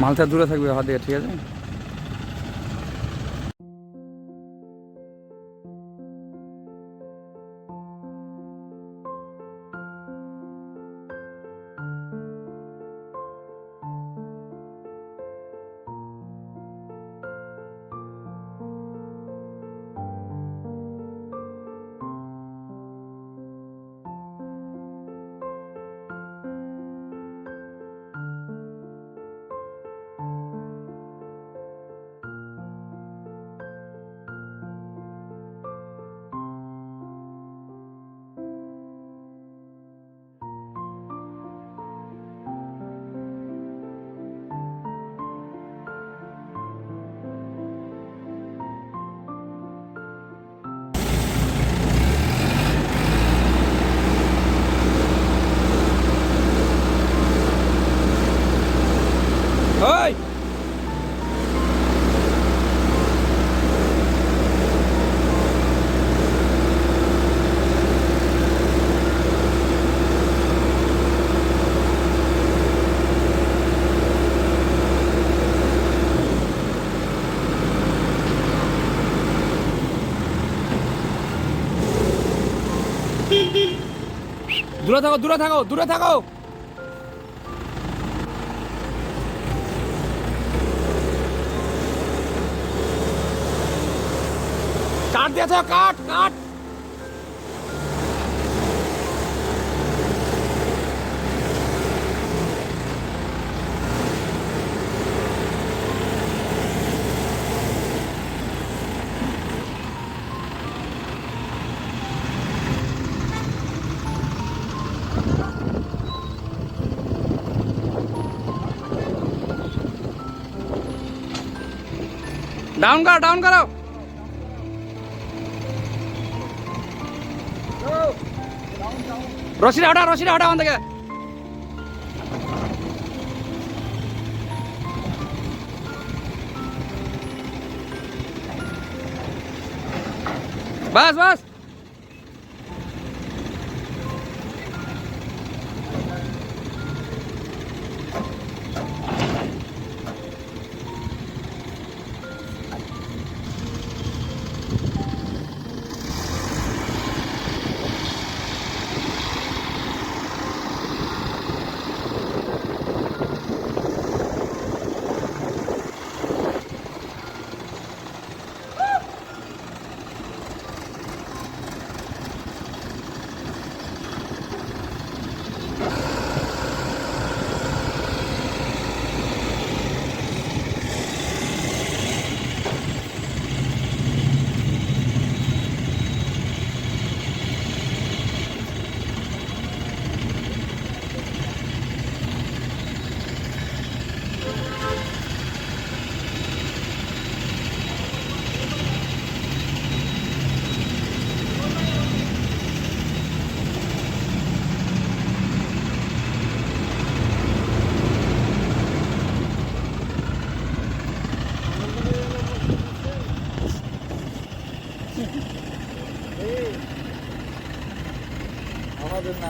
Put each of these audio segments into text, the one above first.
মালটা দূরে থাকবে হাত দিয়ে, ঠিক আছে? ওই দূরে থাকো, দূরে থাকো, দূরে থাকো। কাট দিয়েছ, কাট কাট। ডাউন করো, ডাউন করো। রশিটা হটা, রশিটা হটা ওখান থেকে। বাস বাস। আমাদের না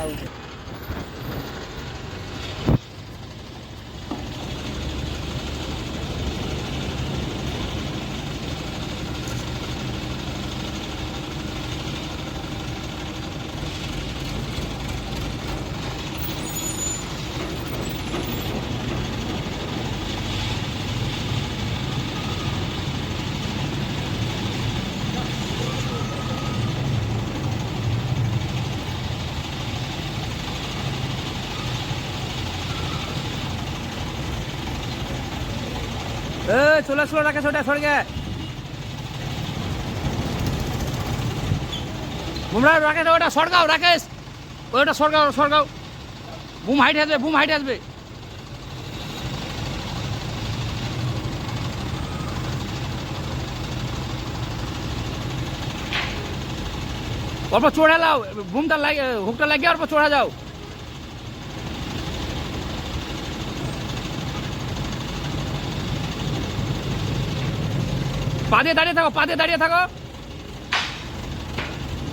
চলে আসলো, রাকেশ ওটা সরে গে। বুমরা রাকেশ ওটা সরগাও, রাকেশ ওটা সরগাও, সরগাও। বুম হাইট আসবে, বুম হাইট আসবে। অল্প চড়ে লাও, বুমটা লাগে, হুকটা লাগিয়ে অল্প চড়া যাও। পা দিয়ে দাঁড়িয়ে থাকো, পা দিয়ে দাঁড়িয়ে থাকো।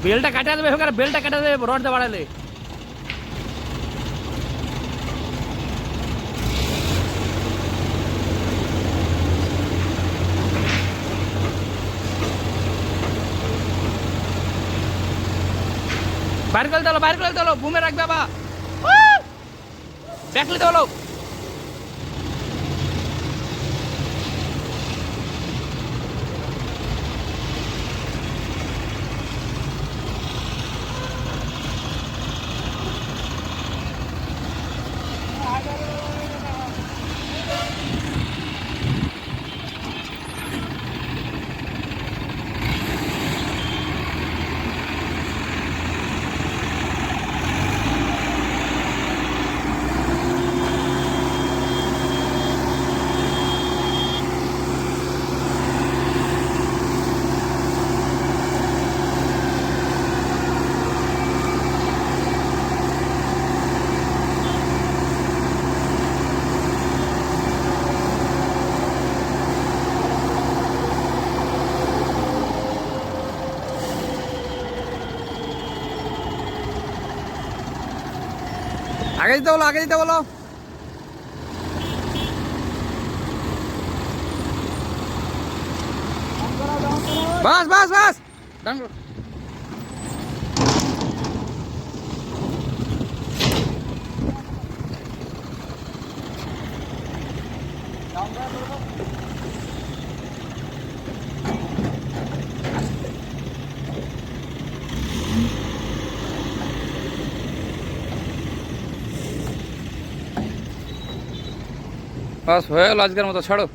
বেলটা কাটা দেবে, বেলটা কাটা দেবে রডটা বাড়ালে। বাইরে করে দিতে হলো বুমে রাখবে বাবা ব্যাক নিতে হলো আগে দিতে বলো বাস ডান করো। বাস হয়ে গেল আজকের মতো ছাড়ো।